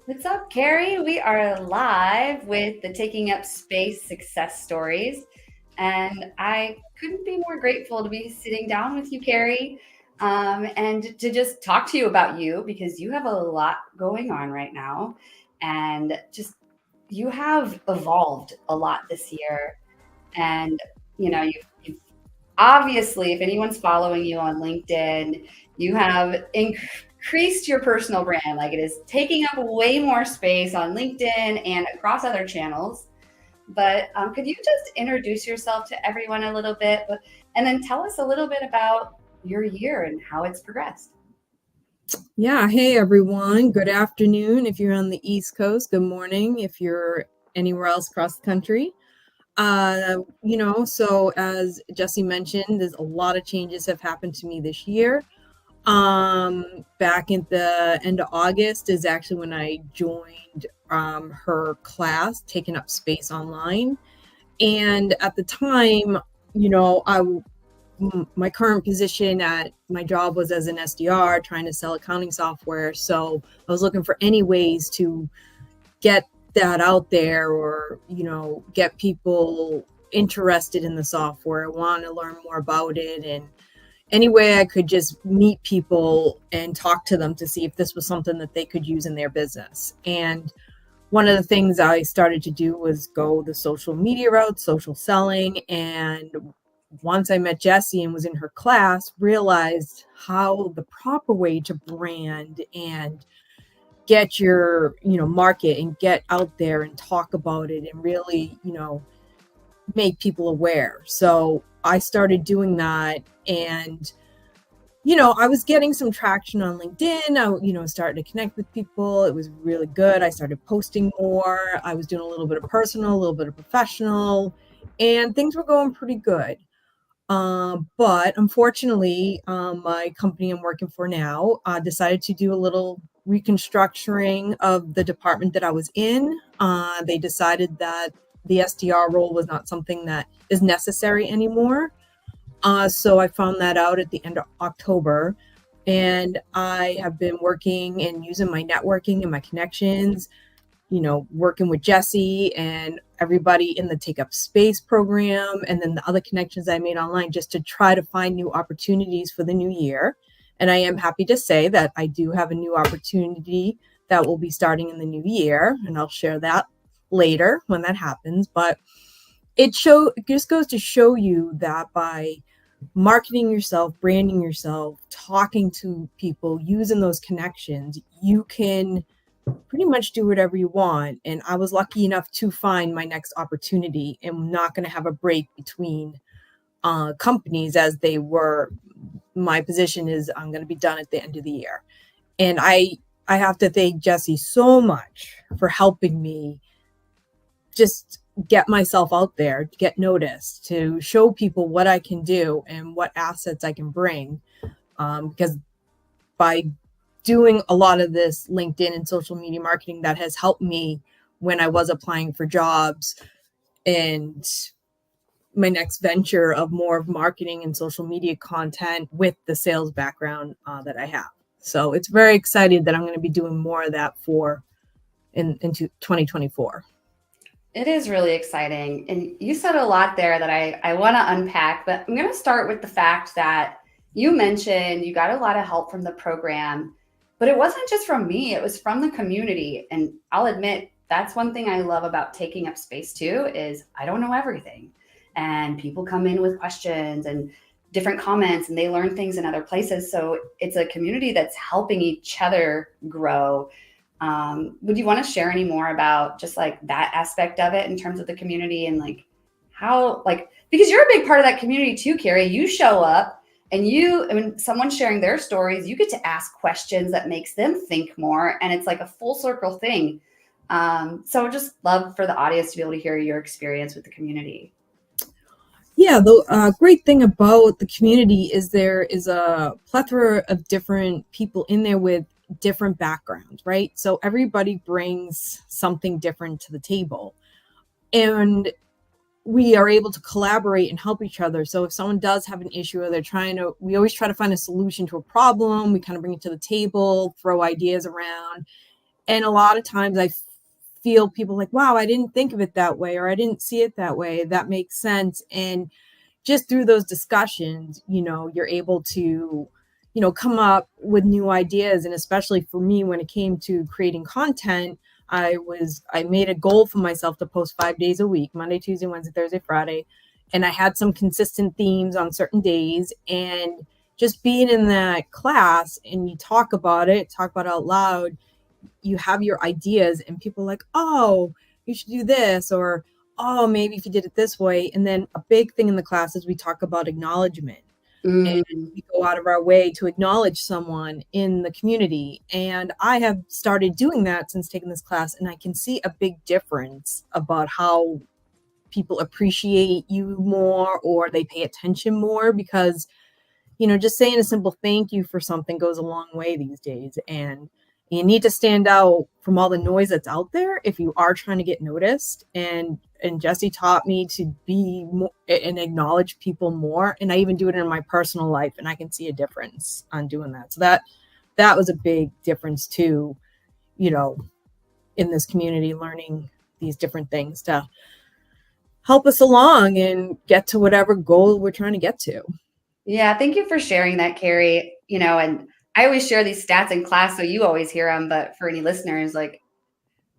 What's up, Kerri? We are live with the Taking Up Space success stories. And I couldn't be more grateful to be sitting down with you, Kerri, and to just talk to you about you because you have a lot going on right now. And just you have evolved a lot this year. And, you've obviously, if anyone's following you on LinkedIn, you have increased your personal brand. Like it is taking up way more space on LinkedIn and across other channels. But could you just introduce yourself to everyone a little bit and then tell us a little bit about your year and how it's progressed? Yeah, hey everyone. Good afternoon if you're on the East Coast. Good morning if you're anywhere else across the country. So as Jesse mentioned, there's a lot of changes have happened to me this year. Back at the end of August is actually when I joined her class, Taking Up Space Online. And at the time, you know, I my current position at my job was as an SDR trying to sell accounting software. So I was looking for any ways to get that out there or, get people interested in the software, want to learn more about it. And any way I could just meet people and talk to them to see if this was something that they could use in their business. And one of the things I started to do was go the social media route, social selling. And once I met Jessie and was in her class, realized how the proper way to brand and get your, market and get out there and talk about it and really, make people aware. So I started doing that and I was getting some traction on LinkedIn. I, started to connect with people. It was really good. I started posting more. I was doing a little bit of personal, a little bit of professional, and things were going pretty good. But unfortunately, my company I'm working for now decided to do a little reconstructuring of the department that I was in. They decided that the SDR role was not something that is necessary anymore. So I found that out at the end of October. And I have been working and using my networking and my connections, working with Jesse and everybody in the Take Up Space program, and then the other connections I made online just to try to find new opportunities for the new year. And I am happy to say that I do have a new opportunity that will be starting in the new year, and I'll share that later when that happens. But it just goes to show you that by marketing yourself, branding yourself, talking to people, using those connections, you can pretty much do whatever you want. And I was lucky enough to find my next opportunity and not going to have a break between companies as they were. My position is I'm going to be done at the end of the year. And I have to thank Jesse so much for helping me just get myself out there, to get noticed, to show people what I can do and what assets I can bring. Because by doing a lot of this LinkedIn and social media marketing, that has helped me when I was applying for jobs and my next venture of more of marketing and social media content with the sales background that I have. So it's very excited that I'm going to be doing more of that into 2024. It is really exciting. And you said a lot there that I want to unpack, but I'm going to start with the fact that you mentioned you got a lot of help from the program, but it wasn't just from me, it was from the community. And I'll admit, that's one thing I love about taking up space too, is I don't know everything. And people come in with questions and different comments and they learn things in other places. So it's a community that's helping each other grow. Would you want to share any more about just like that aspect of it in terms of the community and like how, like, because you're a big part of that community too, Kerri. You show up and I mean, someone's sharing their stories, you get to ask questions that makes them think more. And it's like a full circle thing. So just love for the audience to be able to hear your experience with the community. Yeah, the great thing about the community is there is a plethora of different people in there with different backgrounds, right? So everybody brings something different to the table. And we are able to collaborate and help each other. So if someone does have an issue or we always try to find a solution to a problem. We kind of bring it to the table, throw ideas around. And a lot of times I feel people like, wow, I didn't think of it that way, or I didn't see it that way. That makes sense. And just through those discussions, you're able to, come up with new ideas. And especially for me, when it came to creating content, I made a goal for myself to post 5 days a week, Monday, Tuesday, Wednesday, Thursday, Friday. And I had some consistent themes on certain days. And just being in that class and you talk about it out loud, you have your ideas and people are like, oh, you should do this, or oh, maybe if you did it this way. And then a big thing in the class is we talk about acknowledgement, and Mm. we go out of our way to acknowledge someone in the community. And I have started doing that since taking this class, and I can see a big difference about how people appreciate you more, or they pay attention more, because just saying a simple thank you for something goes a long way these days. And you need to stand out from all the noise that's out there if you are trying to get noticed. And Jesse taught me to be more and acknowledge people more. And I even do it in my personal life, and I can see a difference on doing that. So that was a big difference too, in this community, learning these different things to help us along and get to whatever goal we're trying to get to. Yeah, thank you for sharing that, Kerri. And I always share these stats in class, so you always hear them. But for any listeners, like,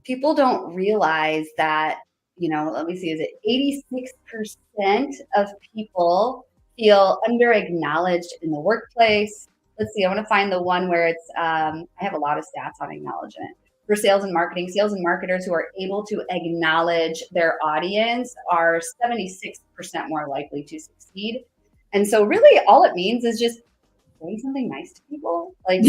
people don't realize that, let me see, is it 86% of people feel under acknowledged in the workplace? Let's see, I want to find the one where it's, I have a lot of stats on acknowledgement. For sales and marketing, sales and marketers who are able to acknowledge their audience are 76% more likely to succeed. And so really all it means is just saying something nice to people, like,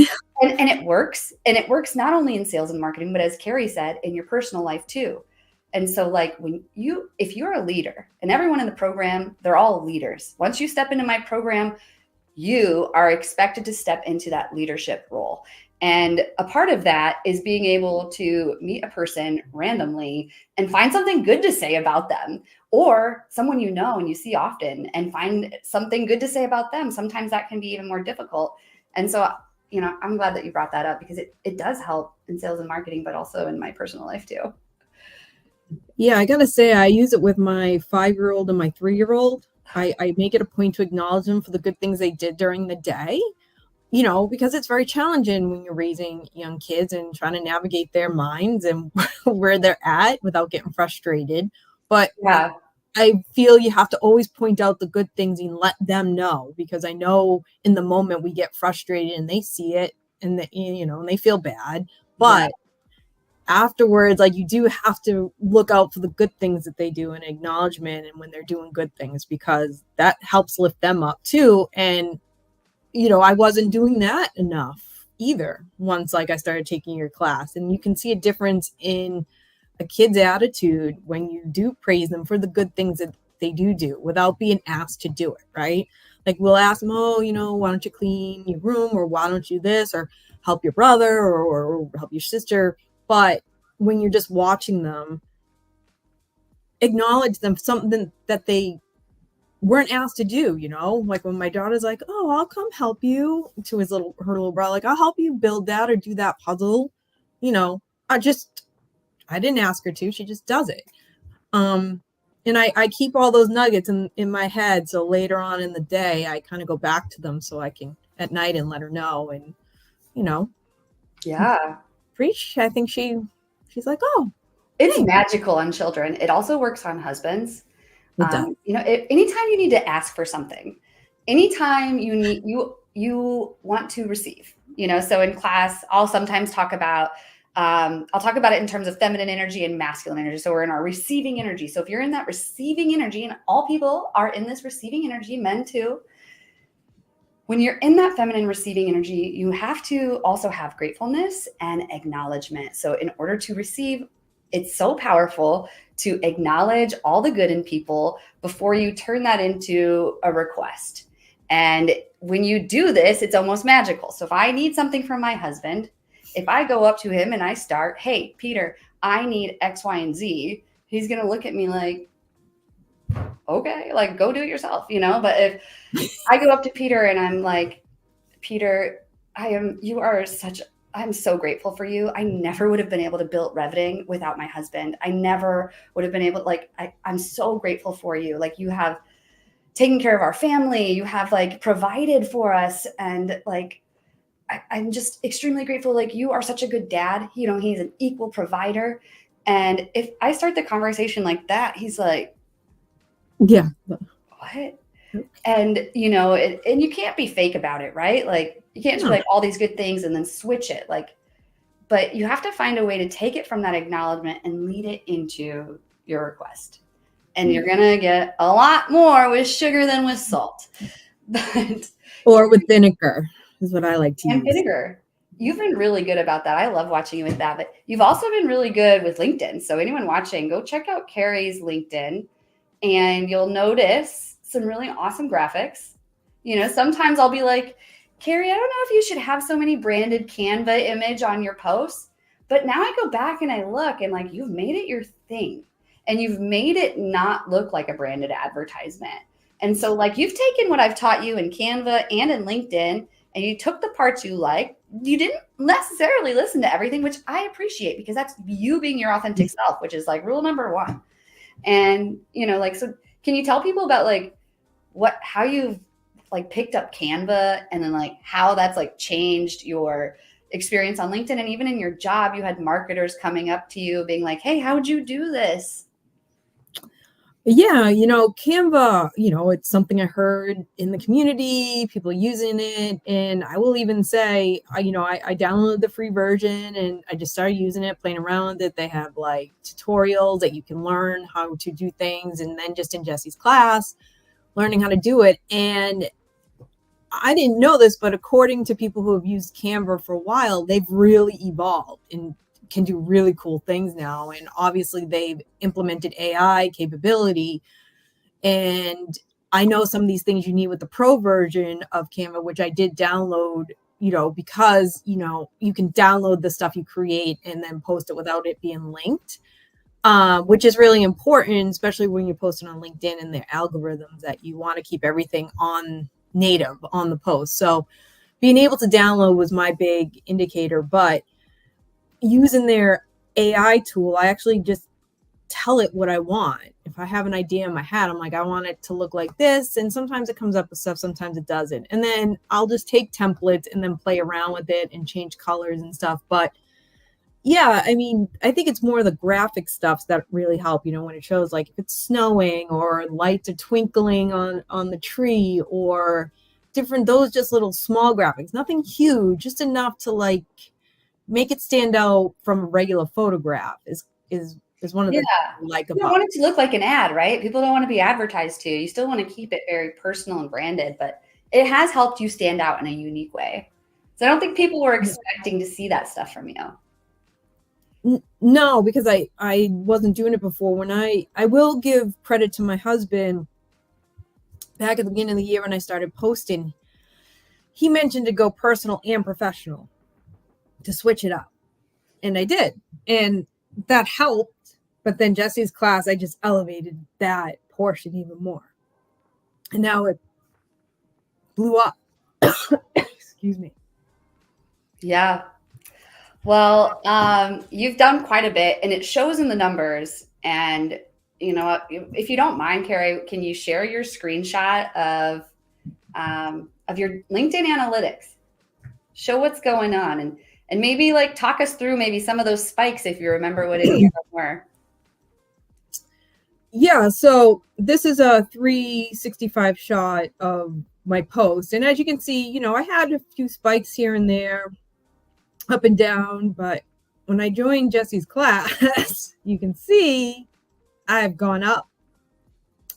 and it works. And it works not only in sales and marketing, but as Kerri said, in your personal life too. And so, like, if you're a leader, and everyone in the program, they're all leaders. Once you step into my program, you are expected to step into that leadership role. And a part of that is being able to meet a person randomly and find something good to say about them, or someone and you see often, and find something good to say about them. Sometimes that can be even more difficult. And so, I'm glad that you brought that up, because it does help in sales and marketing, but also in my personal life too. Yeah, I gotta say, I use it with my 5-year-old and my 3-year-old. I make it a point to acknowledge them for the good things they did during the day, because it's very challenging when you're raising young kids and trying to navigate their minds and where they're at without getting frustrated. But Yeah. I feel you have to always point out the good things and let them know, because I know in the moment we get frustrated and they see it, and and they feel bad. Yeah. But afterwards, like, you do have to look out for the good things that they do and acknowledgement, and when they're doing good things, because that helps lift them up too. And I wasn't doing that enough either once, like, I started taking your class. And you can see a difference in a kid's attitude when you do praise them for the good things that they do without being asked to do it, right? Like, we'll ask them, oh, why don't you clean your room, or why don't you this, or help your brother, or help your sister. But when you're just watching them, acknowledge them, something that they weren't asked to do, like when my daughter's like, oh, I'll come help you, to her little brother, like, I'll help you build that or do that puzzle. I didn't ask her to, she just does it. And I keep all those nuggets in my head, so later on in the day I kind of go back to them, so I can at night and let her know. And Yeah. preach. I think she's like, oh, It's thanks. magical on children. It also works on husbands. It does. Anytime you need to ask for something, anytime you want to receive, so in class, I'll sometimes I'll talk about it in terms of feminine energy and masculine energy. So we're in our receiving energy. So if you're in that receiving energy, and all people are in this receiving energy, men too, when you're in that feminine receiving energy, you have to also have gratefulness and acknowledgement. So in order to receive, it's so powerful to acknowledge all the good in people before you turn that into a request. And when you do this, it's almost magical. So if I need something from my husband, if I go up to him and I start, hey, Peter, I need X, Y, and Z, he's going to look at me like, okay, like, go do it yourself, But if I go up to Peter and I'm like, Peter, you are such I'm so grateful for you. I never would have been able to build Reveting without my husband. I never would have been able, like, I'm so grateful for you. Like, you have taken care of our family. You have like provided for us. And like, I'm just extremely grateful. Like, you are such a good dad. You know, he's an equal provider. And if I start the conversation like that, he's like, Yeah. what? And, you know, and you can't be fake about it, right? Like, you can't just be No. like all these good things and then switch it. Like, but you have to find a way to take it from that acknowledgement and lead it into your request. And you're going to get a lot more with sugar than with salt. But Or with vinegar is what I like to and use. vinegar. You've been really good about that. I love watching you with that. But you've also been really good with LinkedIn. So anyone watching, go check out Kerri's LinkedIn and you'll notice some really awesome graphics. You know, sometimes I'll be like, Kerri, I don't know if you should have so many branded Canva image on your posts. But now I go back and I look and like, you've made it your thing and you've made it not look like a branded advertisement. And so like you've taken what I've taught you in Canva and in LinkedIn and you took the parts you like. You didn't necessarily listen to everything, which I appreciate because that's you being your authentic self, which is like rule number one. And, you know, like, so can you tell people about like how you've like picked up Canva and then like how that's like changed your experience on LinkedIn and even in your job, you had marketers coming up to you being like, hey, how'd you do this? Yeah, Canva, it's something I heard in the community, people using it. And I will even say, I downloaded the free version and I just started using it, playing around with it. They have like tutorials that you can learn how to do things. And then just in Jesse's class, learning how to do it. And I didn't know this, but according to people who have used Canva for a while, they've really evolved and can do really cool things now. And obviously they've implemented AI capability. And I know some of these things you need with the pro version of Canva, which I did download, because, you can download the stuff you create and then post it without it being linked, which is really important, especially when you're posting on LinkedIn and their algorithms that you want to keep everything on native on the post. So being able to download was my big indicator, but using their AI tool, I actually just tell it what I want. If I have an idea in my head, I'm like, I want it to look like this. And sometimes it comes up with stuff, sometimes it doesn't. And then I'll just take templates and then play around with it and change colors and stuff. But yeah, I mean, I think it's more the graphic stuff that really help, when it shows like if it's snowing or lights are twinkling on the tree or different, those just little small graphics, nothing huge, just enough to like make it stand out from a regular photograph is one of Yeah. the things I like You don't about want it to look like an ad, right? People don't want to be advertised to. You still want to keep it very personal and branded, but it has helped you stand out in a unique way. So I don't think people were it. expecting to see that stuff from you. No, because I wasn't doing it before. When I will give credit to my husband, back at the beginning of the year when I started posting, he mentioned to go personal and professional, to switch it up. And I did. And that helped. But then Jesse's class, I just elevated that portion even more. And now it blew up. Excuse me. Yeah. Well, you've done quite a bit and it shows in the numbers. And you know what, if you don't mind, Kerri, can you share your screenshot of your LinkedIn analytics? Show what's going on and maybe like talk us through maybe some of those spikes if you remember what any of them were. Yeah, so this is a 365 shot of my post. And as you can see, I had a few spikes here and there, up and down, but when I joined Jesse's class, you can see I've gone up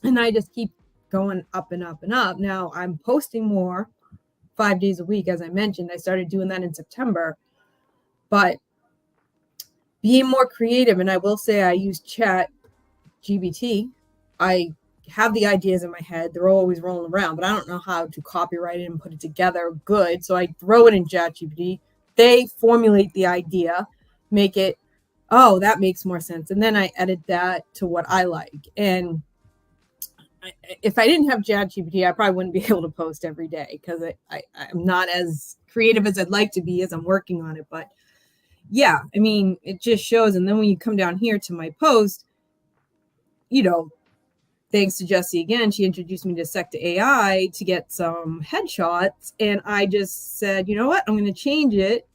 and I just keep going up and up and up. Now I'm posting more 5 days a week. As I mentioned, I started doing that in September, but being more creative. And I will say I use Chat GBT. I have the ideas in my head. They're always rolling around, but I don't know how to copyright it and put it together good. So I throw it in Chat GPT. They formulate the idea, make it, oh, that makes more sense. And then I edit that to what I like. And if I didn't have Chat GPT, I probably wouldn't be able to post every day because I'm not as creative as I'd like to be as I'm working on it. But yeah, I mean, it just shows. And then when you come down here to my post, you know, thanks to Jessie again, she introduced me to Secta AI to get some headshots. And I just said, you know what, I'm going to change it,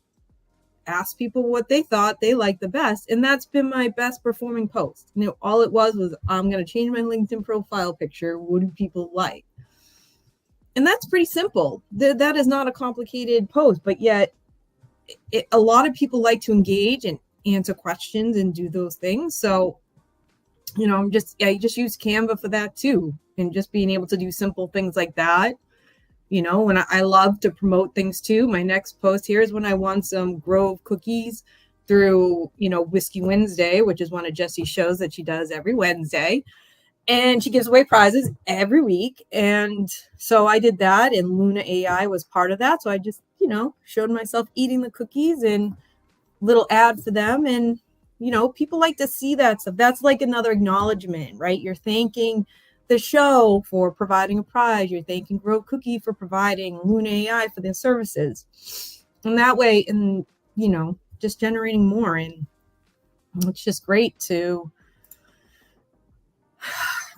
ask people what they thought they liked the best. And that's been my best performing post. You know, all it was I'm going to change my LinkedIn profile picture. What do people like? And that's pretty simple. That is not a complicated post, but yet a lot of people like to engage and answer questions and do those things. So, you know, I just use Canva for that too. And just being able to do simple things like that. You know, when I love to promote things too. My next post here is when I won some Grove cookies through, you know, Whiskey Wednesday, which is one of Jessie's shows that she does every Wednesday. And she gives away prizes every week. And so I did that, and Luna AI was part of that. So I just, you know, showed myself eating the cookies and little ad for them. And, you know, people like to see that stuff. That's like another acknowledgement, right? You're thanking the show for providing a prize. You're thanking Grove Cookie for providing Luna AI for their services. And that way, and, you know, just generating more. And it's just great to,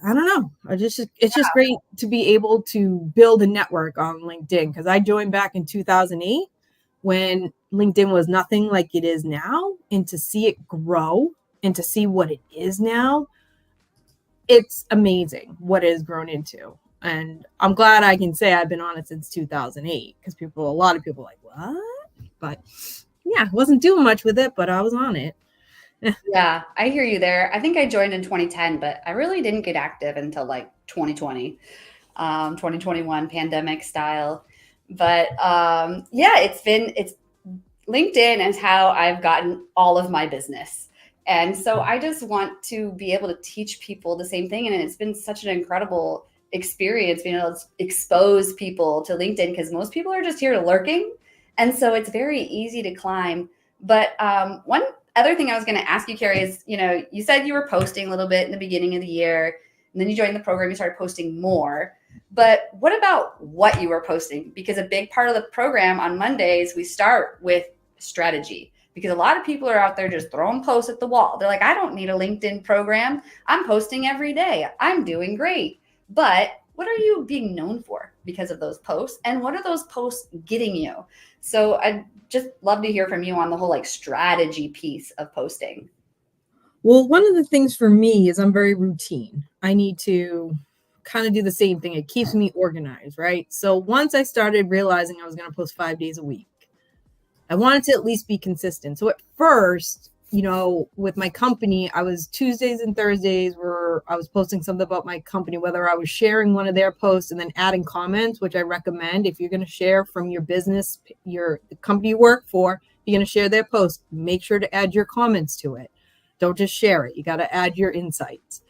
I don't know. It's just great to be able to build a network on LinkedIn, because I joined back in 2008 when LinkedIn was nothing like it is now, and to see it grow and to see what it is now, it's amazing what it has grown into. And I'm glad I can say I've been on it since 2008, because a lot of people are like, what? But yeah, wasn't doing much with it, but I was on it. Yeah, I hear you there. I think I joined in 2010, but I really didn't get active until like 2020, 2021 pandemic style. But yeah, it's LinkedIn is how I've gotten all of my business. And so I just want to be able to teach people the same thing. And it's been such an incredible experience being able to expose people to LinkedIn, because most people are just here lurking. And so it's very easy to climb. But one other thing I was going to ask you, Kerri, is, you know, you said you were posting a little bit in the beginning of the year, and then you joined the program, you started posting more. But what about what you were posting? Because a big part of the program on Mondays, we start with strategy, because a lot of people are out there just throwing posts at the wall. They're like, I don't need a LinkedIn program. I'm posting every day. I'm doing great. But what are you being known for because of those posts? And what are those posts getting you? So I'd just love to hear from you on the whole like strategy piece of posting. Well, one of the things for me is I'm very routine. I need to kind of do the same thing. It keeps me organized, right? So once I started realizing I was going to post 5 days a week, I wanted to at least be consistent. So at first, you know, with my company, I was Tuesdays and Thursdays where I was posting something about my company, whether I was sharing one of their posts and then adding comments, which I recommend. If you're going to share from your business, the company you work for, you're going to share their post, make sure to add your comments to it. Don't just share it. You got to add your insights.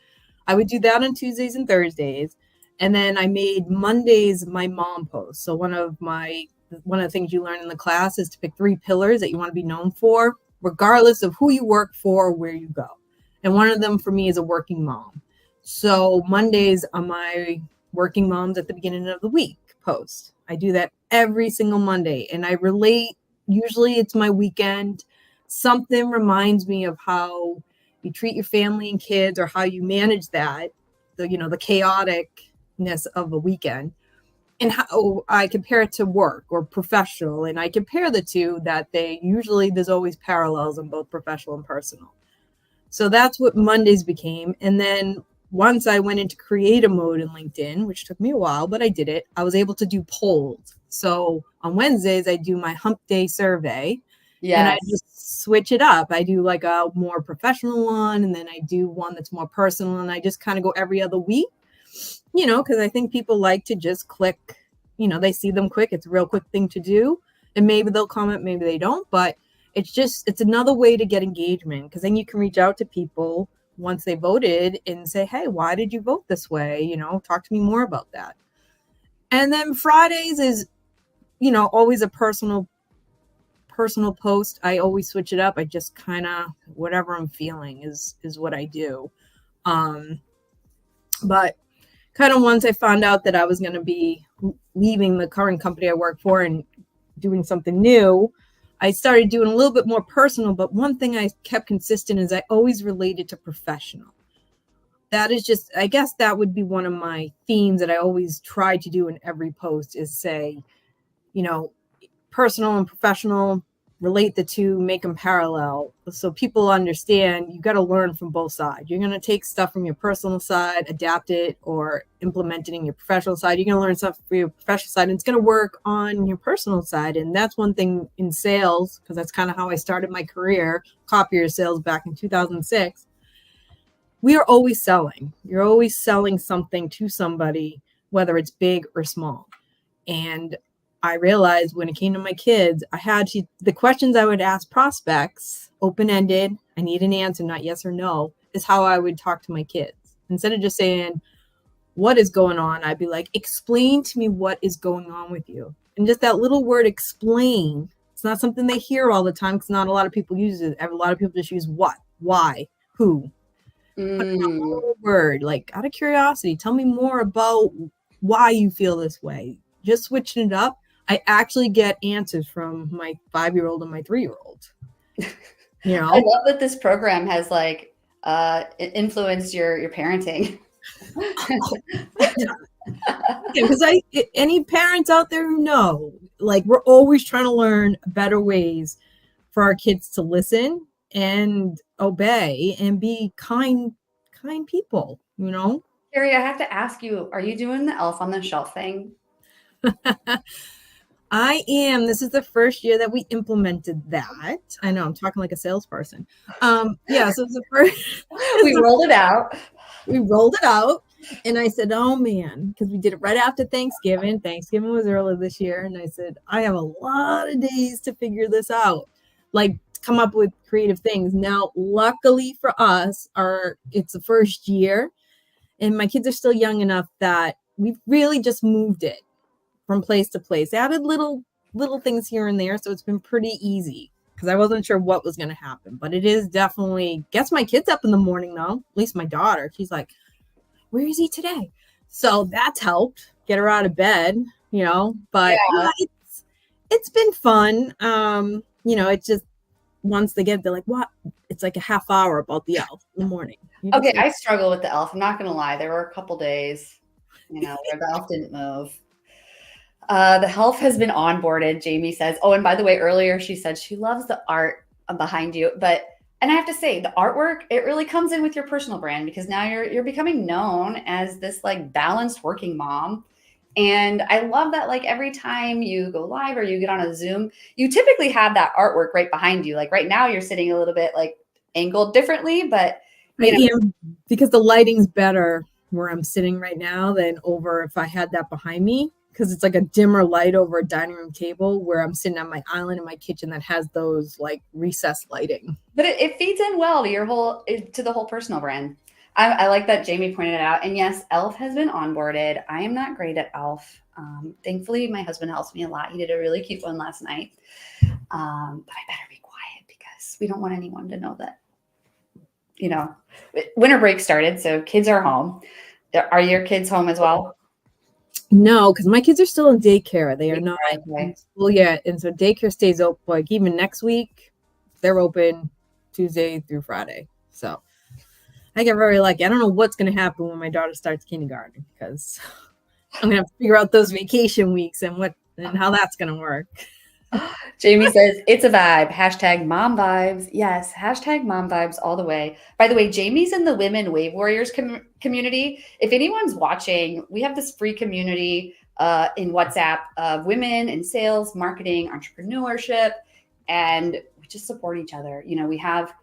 I would do that on Tuesdays and Thursdays. And then I made Mondays my mom post. So one of the things you learn in the class is to pick 3 pillars that you want to be known for, regardless of who you work for or where you go. And one of them for me is a working mom. So Mondays are my working moms at the beginning of the week post. I do that every single Monday, and I relate. Usually it's my weekend. Something reminds me of how you treat your family and kids, or how you manage that, the chaoticness of a weekend, and how I compare it to work or professional. And I compare the two, that there's always parallels in both professional and personal. So that's what Mondays became. And then once I went into creative mode in LinkedIn, which took me a while, but I did it, I was able to do polls. So on Wednesdays, I do my hump day survey. Yes. And I just switch it up. I do like a more professional one, and then I do one that's more personal, and I just kind of go every other week. You know, because I think people like to just click, you know, they see them quick. It's a real quick thing to do. And maybe they'll comment, maybe they don't. But it's another way to get engagement, because then you can reach out to people once they voted and say, hey, why did you vote this way? You know, talk to me more about that. And then Fridays is, you know, always a personal post. I always switch it up. I just kind of, whatever I'm feeling is what I do. But kind of once I found out that I was going to be leaving the current company I work for and doing something new, I started doing a little bit more personal. But one thing I kept consistent is I always related to professional. That is just, I guess that would be one of my themes that I always try to do in every post is say, you know, personal and professional, relate the two, make them parallel. So people understand you got to learn from both sides. You're going to take stuff from your personal side, adapt it, or implement it in your professional side. You're going to learn stuff for your professional side, and it's going to work on your personal side. And that's one thing in sales, because that's kind of how I started my career, copier sales back in 2006. We are always selling. You're always selling something to somebody, whether it's big or small. And I realized when it came to my kids, I had to, the questions I would ask prospects, open-ended, I need an answer, not yes or no, is how I would talk to my kids. Instead of just saying, what is going on? I'd be like, explain to me what is going on with you. And just that little word explain, it's not something they hear all the time because not a lot of people use it. A lot of people just use what, why, who. But that little word, like out of curiosity, tell me more about why you feel this way. Just switching it up. I actually get answers from my 5-year-old and my 3-year-old. You know, I love that this program has like influenced your parenting. because any parents out there who know, like we're always trying to learn better ways for our kids to listen and obey and be kind people, you know. Kerri, I have to ask you, are you doing the elf on the shelf thing? I am. This is the first year that we implemented that. I know I'm talking like a salesperson. Yeah, so it's the first. We rolled it out. We rolled it out, and I said, "Oh man," because we did it right after Thanksgiving. Thanksgiving was early this year, and I said, "I have a lot of days to figure this out, like come up with creative things." Now, luckily for us, it's the first year, and my kids are still young enough that we've really just moved it from place to place, added little things here and there, so it's been pretty easy because I wasn't sure what was going to happen. But it is definitely gets my kids up in the morning though. At least my daughter, she's like, where is he today? So that's helped get her out of bed, you know. But yeah, it's been fun. You know, it's just once they get, they're like, what? It's like a half hour about the elf in the morning. Okay, I struggle with the elf. I'm not gonna lie. There were a couple days, you know, where the elf didn't move. The health has been onboarded, Jamie says. Oh, and by the way, earlier she said she loves the art behind you. And I have to say, the artwork, it really comes in with your personal brand because now you're becoming known as this like balanced working mom. And I love that like every time you go live or you get on a Zoom, you typically have that artwork right behind you. Like right now you're sitting a little bit like angled differently, but I am, because the lighting's better where I'm sitting right now than over if I had that behind me. Because it's like a dimmer light over a dining room table where I'm sitting on my island in my kitchen that has those like recessed lighting. But it feeds in well to the whole personal brand. I like that Jamie pointed it out. And yes, Elf has been onboarded. I am not great at Elf. Thankfully, my husband helps me a lot. He did a really cute one last night. But I better be quiet because we don't want anyone to know that, you know, winter break started. So kids are home. Are your kids home as well? No, because my kids are still in daycare. They are not in school yet. And so daycare stays open. Like even next week, they're open Tuesday through Friday. So I get very lucky. I don't know what's going to happen when my daughter starts kindergarten because I'm going to have to figure out those vacation weeks and how that's going to work. Jamie says, it's a vibe. Hashtag mom vibes. Yes. Hashtag mom vibes all the way. By the way, Jamie's in the Women Wave Warriors community. If anyone's watching, we have this free community in WhatsApp of women in sales, marketing, entrepreneurship, and we just support each other. You know, we have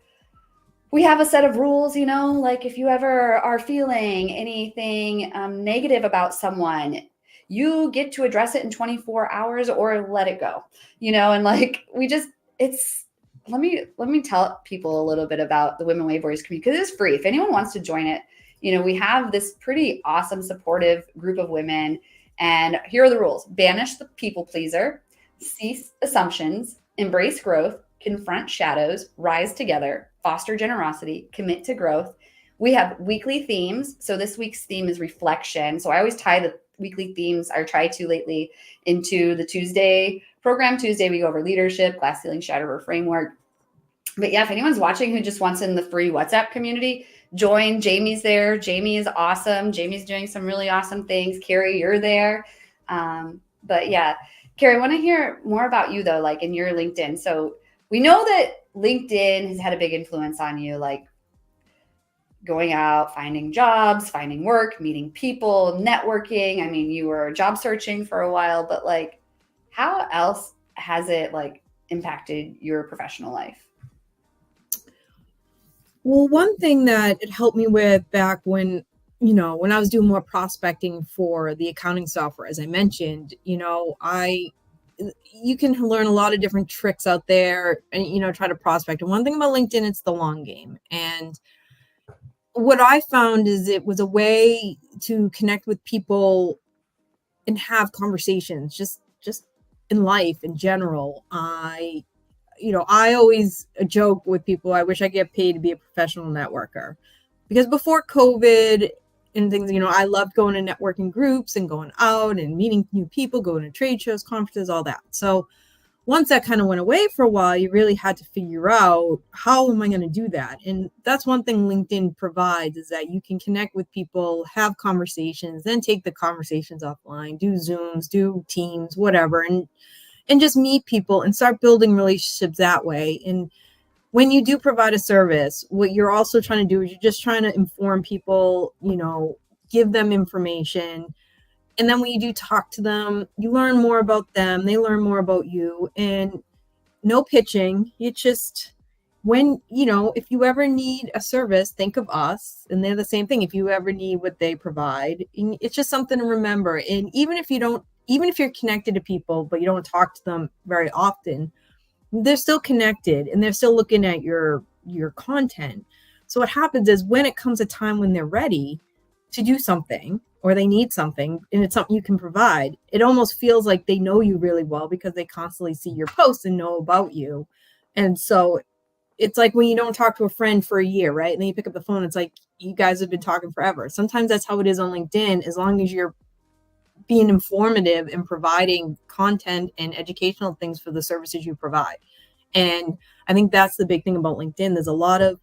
a set of rules, you know, like if you ever are feeling anything negative about someone, you get to address it in 24 hours or let it go, you know, and like let me tell people a little bit about the Women Wave Warriors community because it's free. If anyone wants to join it, you know, we have this pretty awesome, supportive group of women. And here are the rules. Banish the people pleaser, cease assumptions, embrace growth, confront shadows, rise together, foster generosity, commit to growth. We have weekly themes. So this week's theme is reflection. So I always tie the weekly themes, I try to lately, into the Tuesday Program Tuesday, we go over leadership, glass ceiling, shatterer framework. But yeah, if anyone's watching who just wants in the free WhatsApp community, join. Jamie's there. Jamie is awesome. Jamie's doing some really awesome things. Kerri, you're there. But yeah, Kerri, I want to hear more about you though, like in your LinkedIn. So we know that LinkedIn has had a big influence on you, like going out, finding jobs, finding work, meeting people, networking. I mean, you were job searching for a while, but like, how else has it like impacted your professional life? Well, one thing that it helped me with back when, when I was doing more prospecting for the accounting software, as I mentioned, you can learn a lot of different tricks out there and, try to prospect. And one thing about LinkedIn, it's the long game. And what I found is it was a way to connect with people and have conversations just in life in general. I always joke with people, I wish I get paid to be a professional networker, because before COVID and things, I loved going to networking groups and going out and meeting new people, going to trade shows, conferences, all that. So once that kind of went away for a while, you really had to figure out, how am I going to do that? And that's one thing LinkedIn provides, is that you can connect with people, have conversations, then take the conversations offline, do Zooms, do Teams, whatever, and just meet people and start building relationships that way. And when you do provide a service, what you're also trying to do is you're just trying to inform people, give them information. And then when you do talk to them, you learn more about them, they learn more about you, and no pitching. It's just, when, if you ever need a service, think of us. And they're the same thing. If you ever need what they provide, it's just something to remember. And even if you're connected to people, but you don't talk to them very often, they're still connected and they're still looking at your content. So what happens is, when it comes a time when they're ready to do something, or they need something and it's something you can provide, it almost feels like they know you really well because they constantly see your posts and know about you. And so it's like when you don't talk to a friend for a year, right? And then you pick up the phone, it's like you guys have been talking forever. Sometimes that's how it is on LinkedIn, as long as you're being informative and providing content and educational things for the services you provide. And I think that's the big thing about LinkedIn. There's a lot of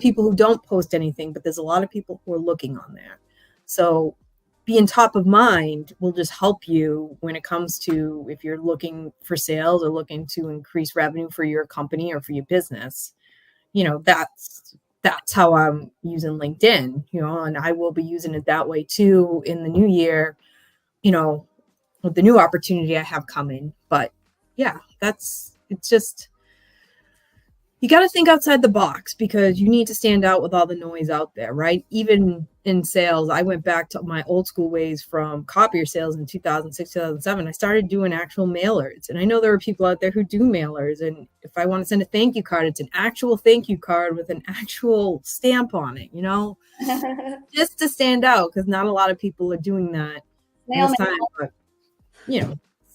people who don't post anything, but there's a lot of people who are looking on there. So being top of mind will just help you when it comes to, if you're looking for sales or looking to increase revenue for your company or for your business. That's how I'm using LinkedIn, and I will be using it that way too in the new year, with the new opportunity I have coming. But yeah, it's just, you got to think outside the box, because you need to stand out with all the noise out there, right? Even in sales, I went back to my old school ways from copier sales in 2006, 2007. I started doing actual mailers. And I know there are people out there who do mailers. And if I want to send a thank you card, it's an actual thank you card with an actual stamp on it, just to stand out, because not a lot of people are doing that in this time. But,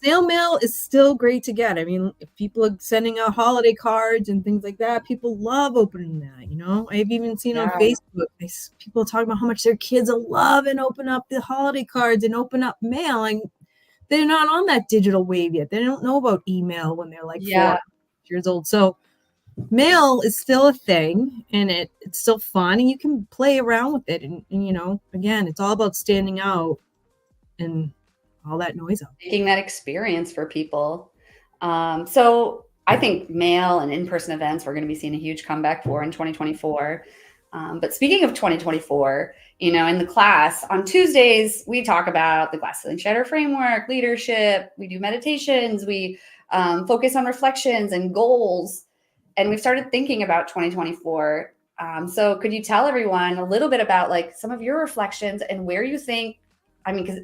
snail mail is still great to get. I mean, if people are sending out holiday cards and things like that, people love opening that, I've even seen on Facebook, people talking about how much their kids are loving open up the holiday cards and open up mail. And they're not on that digital wave yet. They don't know about email when they're like 4 years old. So mail is still a thing, and it's still fun, and you can play around with it. And again, it's all about standing out and all that noise out. Making that experience for people. So I think mail and in-person events, we're going to be seeing a huge comeback for in 2024. But speaking of 2024, in the class on Tuesdays, we talk about the glass ceiling shatter framework, leadership. We do meditations. We focus on reflections and goals. And we've started thinking about 2024. So could you tell everyone a little bit about like some of your reflections and where you think, because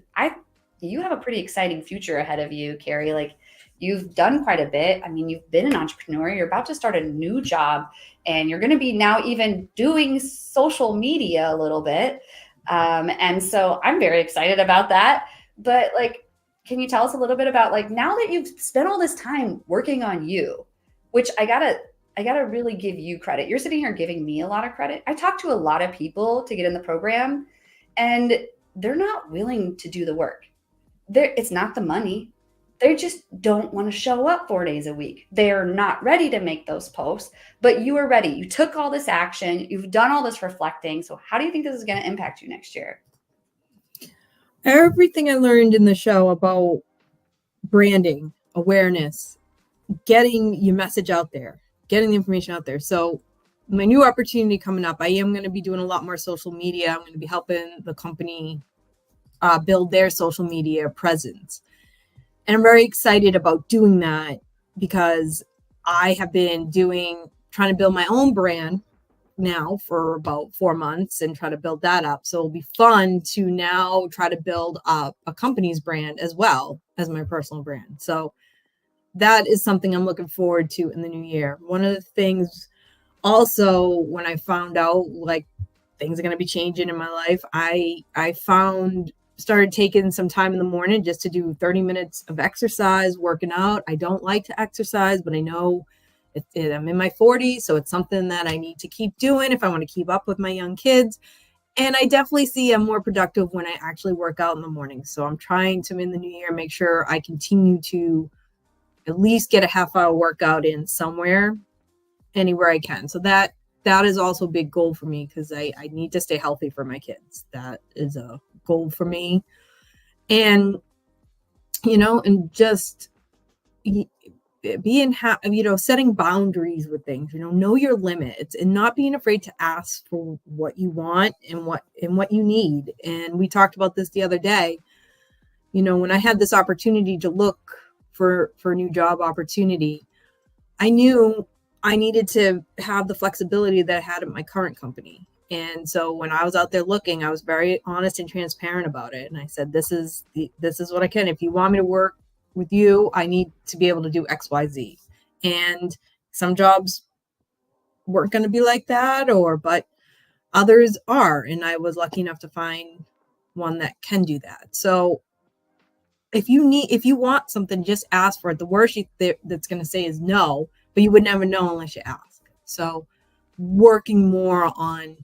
you have a pretty exciting future ahead of you, Kerri. Like, you've done quite a bit. You've been an entrepreneur. You're about to start a new job, and you're going to be now even doing social media a little bit. And so I'm very excited about that. But like, can you tell us a little bit about like, now that you've spent all this time working on you, which I gotta really give you credit. You're sitting here giving me a lot of credit. I talk to a lot of people to get in the program, and they're not willing to do the work. It's not the money. They just don't want to show up 4 days a week. They're not ready to make those posts, but you are ready. You took all this action, you've done all this reflecting. So, how do you think this is going to impact you next year? Everything I learned in the show about branding, awareness, getting your message out there, getting the information out there. So my new opportunity coming up, I am going to be doing a lot more social media. I'm going to be helping the company build their social media presence. And I'm very excited about doing that because I have been trying to build my own brand now for about 4 months and try to build that up. So it'll be fun to now try to build up a company's brand as well as my personal brand. So that is something I'm looking forward to in the new year. One of the things also, when I found out like things are going to be changing in my life, I started taking some time in the morning just to do 30 minutes of exercise, working out. I don't like to exercise, but I know I'm in my 40s, so it's something that I need to keep doing if I want to keep up with my young kids. And I definitely see I'm more productive when I actually work out in the morning. So I'm trying to, in the new year, make sure I continue to at least get a half hour workout in somewhere, anywhere I can. So that is also a big goal for me because I need to stay healthy for my kids. That is a goal for me. And, and just being, setting boundaries with things, know your limits and not being afraid to ask for what you want and what you need. And we talked about this the other day, when I had this opportunity to look for a new job opportunity, I knew I needed to have the flexibility that I had at my current company. And so when I was out there looking, I was very honest and transparent about it. And I said, this is what I can. If you want me to work with you, I need to be able to do X, Y, Z. And some jobs weren't going to be like that, but others are. And I was lucky enough to find one that can do that. So if you want something, just ask for it. The worst that's going to say is no, but you would never know unless you ask. So working more on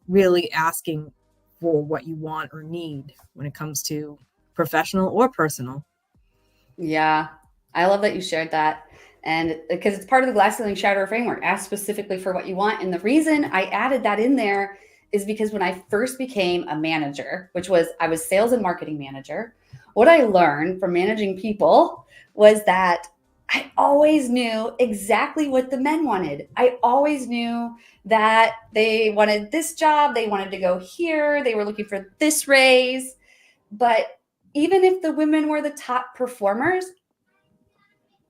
really asking for what you want or need when it comes to professional or personal. Yeah, I love that you shared that. And because it's part of the glass ceiling shatter framework, ask specifically for what you want. And the reason I added that in there is because when I first became a manager, I was sales and marketing manager, what I learned from managing people was that I always knew exactly what the men wanted. I always knew that they wanted this job, they wanted to go here, they were looking for this raise. But even if the women were the top performers,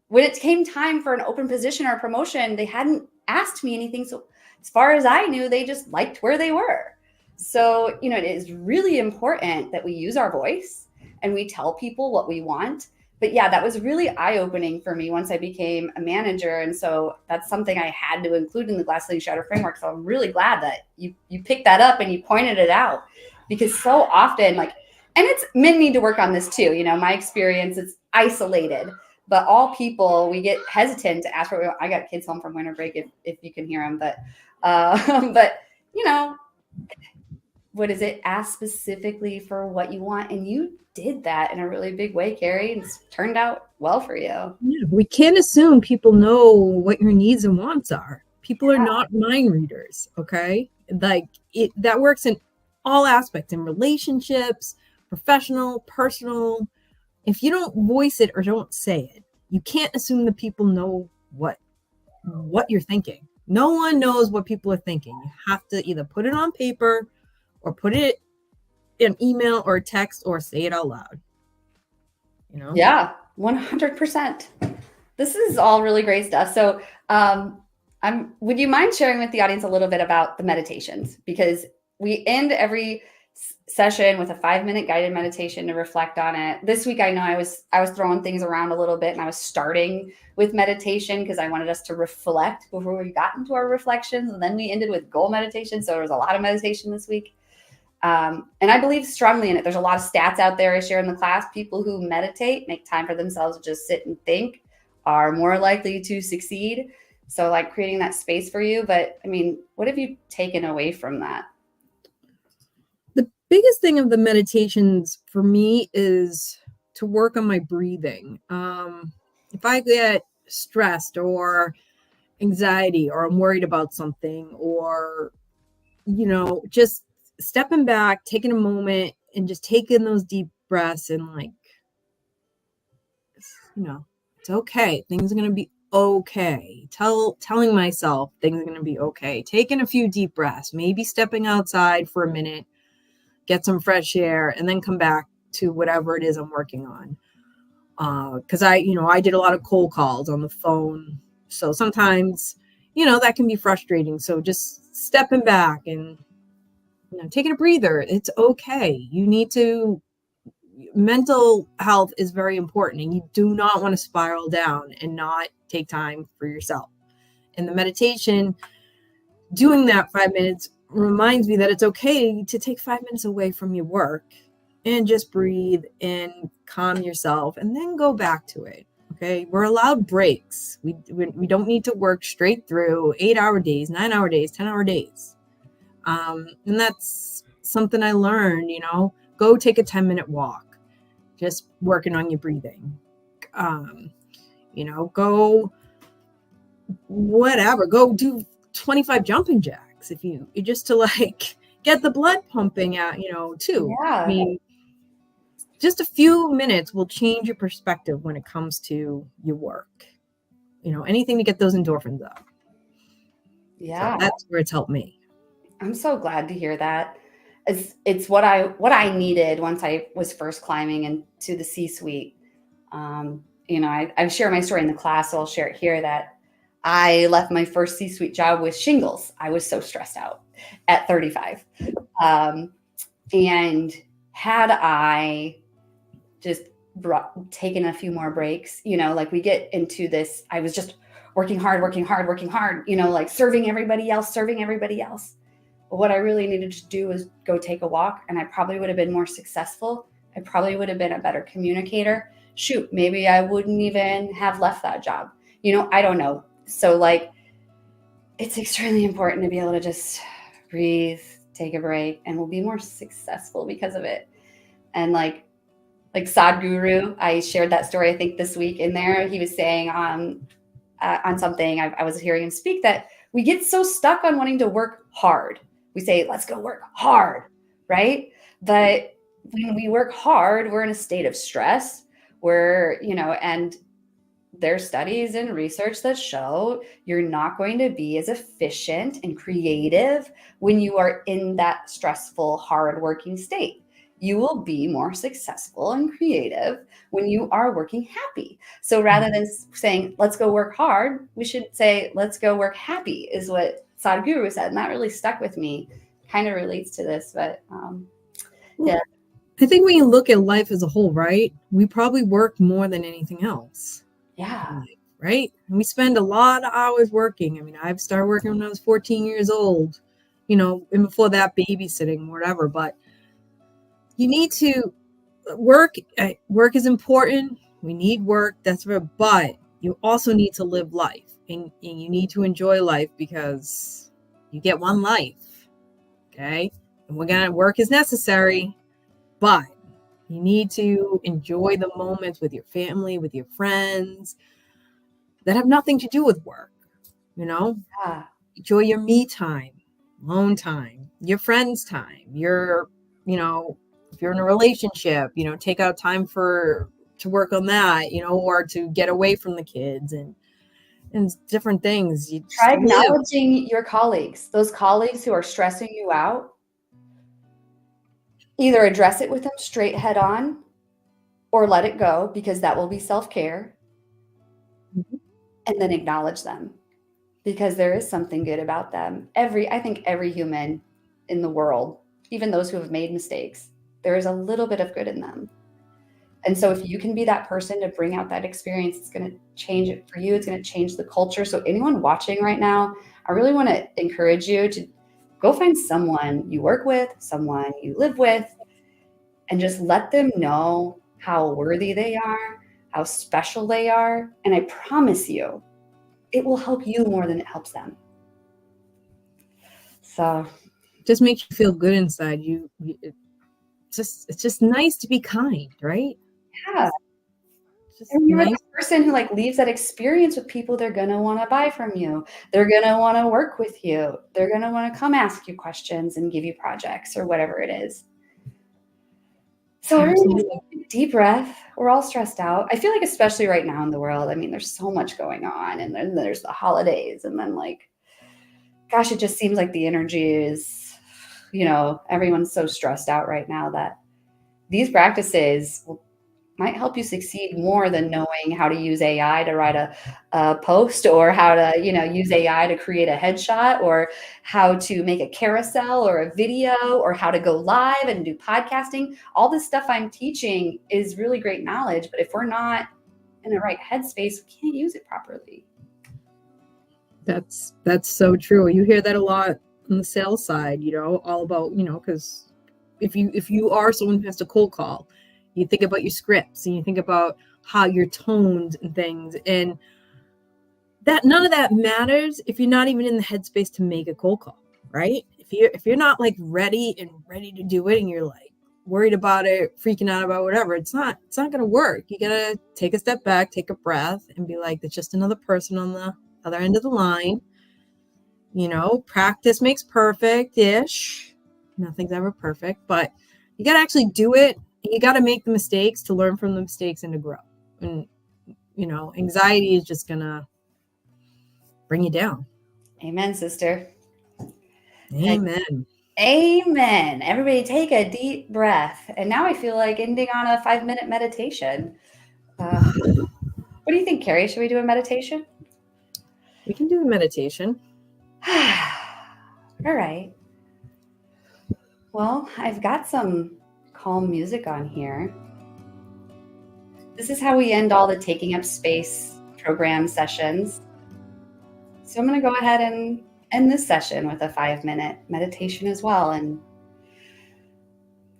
when it came time for an open position or a promotion, they hadn't asked me anything. So, as far as I knew, they just liked where they were. So, it is really important that we use our voice and we tell people what we want. But yeah, that was really eye opening for me once I became a manager. And so that's something I had to include in the Glass Ceiling Shatter framework. So I'm really glad that you picked that up and you pointed it out, because so often, and it's men need to work on this too. My experience, it's isolated, but all people, we get hesitant to ask for what we want. I got kids home from winter break if you can hear them, but what is it? Ask specifically for what you want. And you did that in a really big way, Kerri, and it's turned out well for you. Yeah, we can't assume people know what your needs and wants are. People are not mind readers, okay? That works in all aspects, in relationships, professional, personal. If you don't voice it or don't say it, you can't assume that people know what you're thinking. No one knows what people are thinking. You have to either put it on paper or put it in email or text or say it out loud. Yeah, 100%. This is all really great stuff. So, would you mind sharing with the audience a little bit about the meditations? Because we end every session with a 5-minute guided meditation to reflect on it. This week, I know I was throwing things around a little bit, and I was starting with meditation because I wanted us to reflect before we got into our reflections, and then we ended with goal meditation. So there was a lot of meditation this week. And I believe strongly in it. There's a lot of stats out there I share in the class. People who meditate, make time for themselves to just sit and think, are more likely to succeed. So creating that space for you. But I mean, what have you taken away from that? The biggest thing of the meditations for me is to work on my breathing. If I get stressed or anxiety, or I'm worried about something, or, just stepping back, taking a moment and just taking those deep breaths and like, you know, it's okay. Things are going to be okay. Telling myself things are going to be okay. Taking a few deep breaths, maybe stepping outside for a minute, get some fresh air, and then come back to whatever it is I'm working on. Because I did a lot of cold calls on the phone. So sometimes, that can be frustrating. So just stepping back and, taking a breather. It's okay. Mental health is very important, and you do not want to spiral down and not take time for yourself. And the meditation, doing that 5 minutes reminds me that it's okay to take 5 minutes away from your work and just breathe and calm yourself and then go back to it. Okay. We're allowed breaks. We don't need to work straight through 8-hour days, 9-hour days, 10-hour days. And that's something I learned, go take a 10-minute walk, just working on your breathing. Go whatever, go do 25 jumping jacks if you just to like get the blood pumping out, too. Yeah. I mean, just a few minutes will change your perspective when it comes to your work. Anything to get those endorphins up. Yeah. So that's where it's helped me. I'm so glad to hear that. It's what I needed once I was first climbing into the C-suite. I share my story in the class, so I'll share it here that I left my first C-suite job with shingles. I was so stressed out at 35. And had I just taken a few more breaks, like we get into this, I was just working hard, like serving everybody else. But what I really needed to do was go take a walk, and I probably would have been more successful. I probably would have been a better communicator. Shoot, maybe I wouldn't even have left that job. I don't know. So like, it's extremely important to be able to just breathe, take a break, and we'll be more successful because of it. And like Sadhguru, I shared that story, I think this week in there, he was saying on something, I was hearing him speak, that we get so stuck on wanting to work hard. We say, let's go work hard, right? But when we work hard, we're in a state of stress. And there's studies and research that show you're not going to be as efficient and creative when you are in that stressful, hard-working state. You will be more successful and creative when you are working happy. So rather than saying, let's go work hard, we should say, let's go work happy, is what Sadhguru said. And that really stuck with me. Kind of relates to this, but yeah. I think when you look at life as a whole, right, we probably work more than anything else. Yeah. Right? And we spend a lot of hours working. I mean, I've started working when I was 14 years old, and before that, babysitting, whatever. But you need to work. Work is important. We need work. But you also need to live life, and you need to enjoy life, because you get one life. Okay. And work is necessary, but you need to enjoy the moments with your family, with your friends that have nothing to do with work. Yeah. Enjoy your me time, alone time, your friends time, if you're in a relationship, take out time to work on that, or to get away from the kids and different things. You Try acknowledging your colleagues, those colleagues who are stressing you out. Either address it with them straight head on, or let it go, because that will be self-care. Mm-hmm. And then acknowledge them, because there is something good about them. I think every human in the world, even those who have made mistakes, there is a little bit of good in them. And so if you can be that person to bring out that experience, it's going to change it for you. It's going to change the culture. So anyone watching right now, I really want to encourage you to go find someone you work with, someone you live with, and just let them know how worthy they are, how special they are. And I promise you, it will help you more than it helps them. So it just makes you feel good inside. It's just nice to be kind, right? Yeah. Just And you're the nice. person who like leaves that experience with people they're gonna want to buy from you. They're gonna want to work with you. They're gonna want to come ask you questions and give you projects or whatever it is. So everyone just Absolutely. take a deep breath. We're all stressed out. I feel like especially right now in the world, I mean, there's so much going on, and then there's the holidays, and then like, gosh, it just seems like the energy is, everyone's so stressed out right now that these practices might help you succeed more than knowing how to use AI to write a post, or how to, use AI to create a headshot, or how to make a carousel or a video, or how to go live and do podcasting. All this stuff I'm teaching is really great knowledge, but if we're not in the right headspace, we can't use it properly. That's so true. You hear that a lot on the sales side, all about, because if you are someone who has to cold call, you think about your scripts and you think about how your tones and things, and that none of that matters if you're not even in the headspace to make a cold call, right? If you're not like ready to do it, and you're like worried about it, freaking out about whatever, it's not gonna work. You gotta take a step back, take a breath, and be like, there's just another person on the other end of the line. Practice makes perfect-ish. Nothing's ever perfect, but you got to actually do it. You got to make the mistakes to learn from the mistakes and to grow. And, anxiety is just going to bring you down. Amen, sister. Amen. Amen. Everybody take a deep breath. And now I feel like ending on a 5-minute meditation. What do you think, Kerri? Should we do a meditation? We can do the meditation. All right. Well, I've got some calm music on here. This is how we end all the Taking Up Space program sessions. So I'm going to go ahead and end this session with a 5-minute meditation as well. And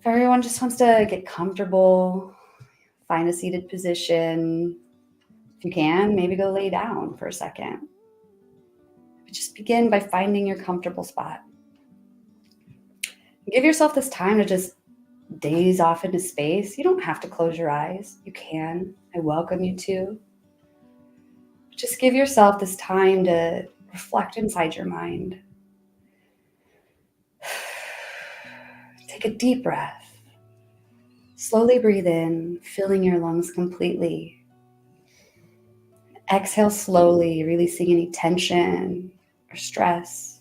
if everyone just wants to get comfortable, find a seated position. If you can, maybe go lay down for a second. But just begin by finding your comfortable spot. Give yourself this time to just daze off into space. You don't have to close your eyes. You can. I welcome you to. Just give yourself this time to reflect inside your mind. Take a deep breath. Slowly breathe in, filling your lungs completely. Exhale slowly, releasing any tension or stress.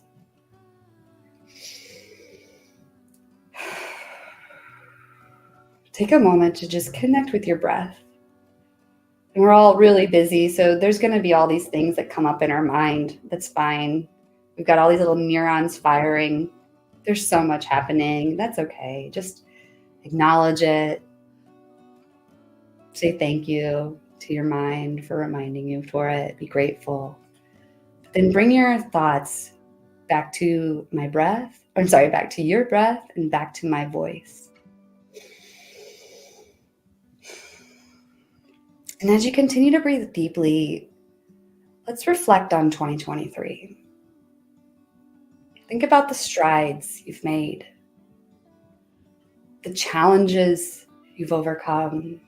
Take a moment to just connect with your breath. And we're all really busy, so there's going to be all these things that come up in our mind. That's fine. We've got all these little neurons firing. There's so much happening. That's okay. Just acknowledge it. Say thank you to your mind for reminding you for it. Be grateful. Then bring your thoughts back to my breath. Back to your breath and back to my voice. And as you continue to breathe deeply, let's reflect on 2023. Think about the strides you've made, the challenges you've overcome.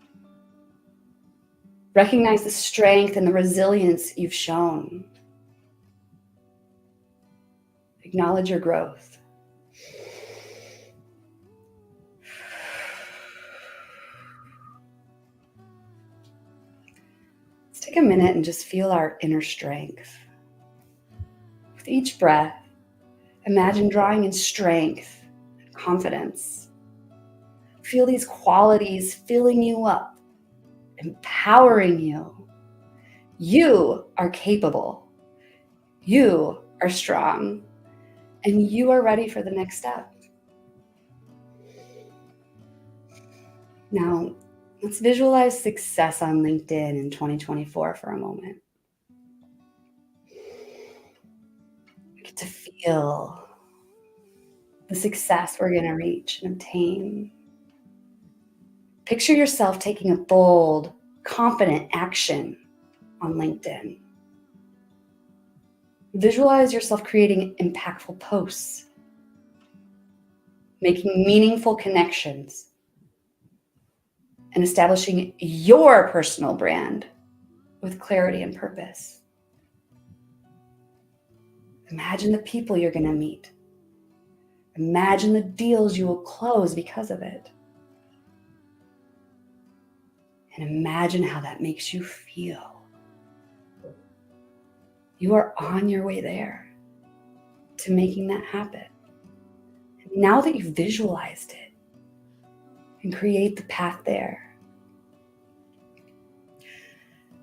Recognize the strength and the resilience you've shown. Acknowledge your growth. Let's take a minute and just feel our inner strength. With each breath, imagine drawing in strength and confidence. Feel these qualities filling you up, empowering you. You are capable. You are strong. And you are ready for the next step. Now, let's visualize success on LinkedIn in 2024 for a moment. We get to feel the success we're going to reach and obtain. Picture yourself taking a bold, confident action on LinkedIn. Visualize yourself creating impactful posts, making meaningful connections, and establishing your personal brand with clarity and purpose. Imagine the people you're going to meet. Imagine the deals you will close because of it. And imagine how that makes you feel. You are on your way there to making that happen. And now that you've visualized it and create the path there.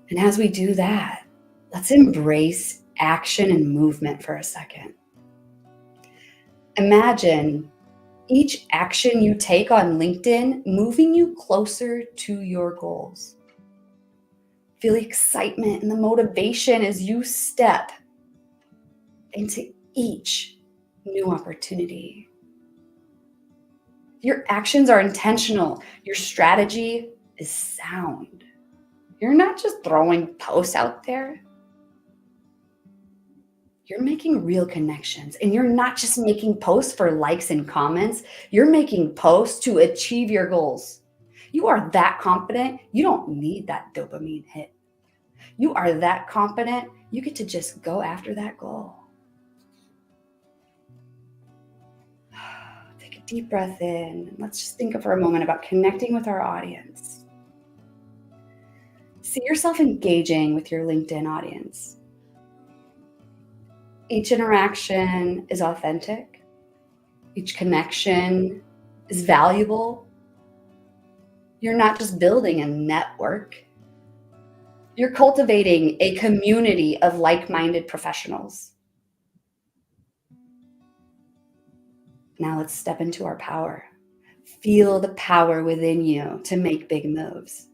And as we do that, let's embrace action and movement for a second. Imagine each action you take on LinkedIn moving you closer to your goals. Feel the excitement and the motivation as you step into each new opportunity. Your actions are intentional. Your strategy is sound. You're not just throwing posts out there. You're making real connections, and you're not just making posts for likes and comments. You're making posts to achieve your goals. You are that confident. You don't need that dopamine hit. You are that confident. You get to just go after that goal. Take a deep breath in. Let's just think for a moment about connecting with our audience. See yourself engaging with your LinkedIn audience. Each interaction is authentic. Each connection is valuable. You're not just building a network. You're cultivating a community of like-minded professionals. Now let's step into our power. Feel the power within you to make big moves.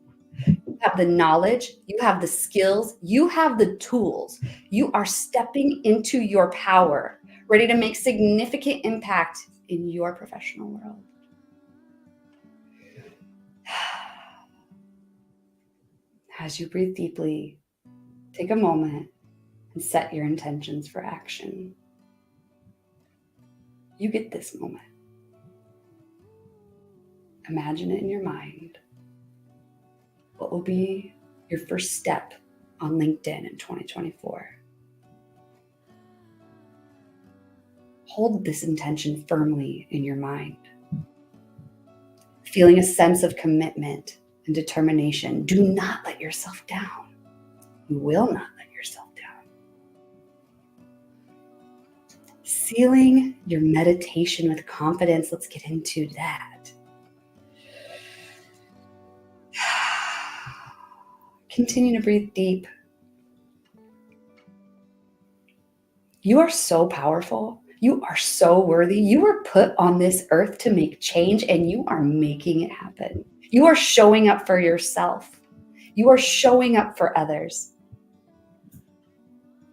You have the knowledge, you have the skills, you have the tools. You are stepping into your power, ready to make significant impact in your professional world. As you breathe deeply, take a moment and set your intentions for action. You get this moment. Imagine it in your mind. What will be your first step on LinkedIn in 2024? Hold this intention firmly in your mind. Feeling a sense of commitment and determination. Do not let yourself down. You will not let yourself down. Sealing your meditation with confidence. Let's get into that. Continue to breathe deep. You are so powerful. You are so worthy. You were put on this earth to make change, and you are making it happen. You are showing up for yourself. You are showing up for others.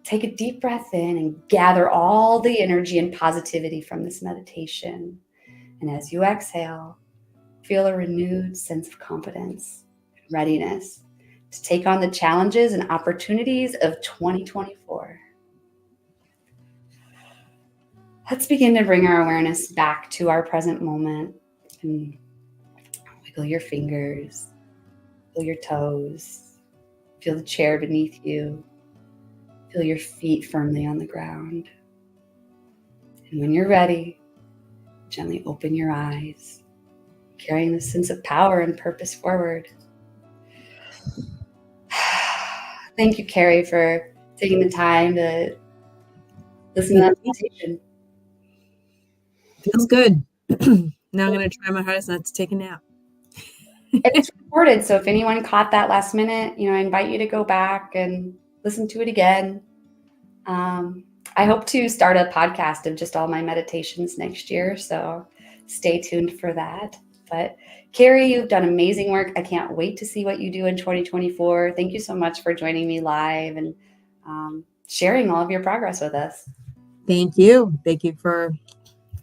Take a deep breath in and gather all the energy and positivity from this meditation. And as you exhale, feel a renewed sense of confidence and readiness to take on the challenges and opportunities of 2024. Let's begin to bring our awareness back to our present moment and wiggle your fingers, feel your toes, feel the chair beneath you, feel your feet firmly on the ground. And when you're ready, gently open your eyes, carrying the sense of power and purpose forward. Thank you, Kerri, for taking the time to listen to that meditation. Feels good. Now I'm going to try my hardest not to take a nap. It's recorded, so if anyone caught that last minute, I invite you to go back and listen to it again. I hope to start a podcast of just all my meditations next year, so stay tuned for that. But Kerri, you've done amazing work. I can't wait to see what you do in 2024. Thank you so much for joining me live and sharing all of your progress with us. Thank you. Thank you for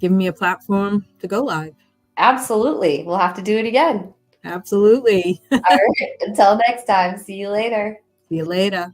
giving me a platform to go live. Absolutely. We'll have to do it again. Absolutely. All right. Until next time. See you later. See you later.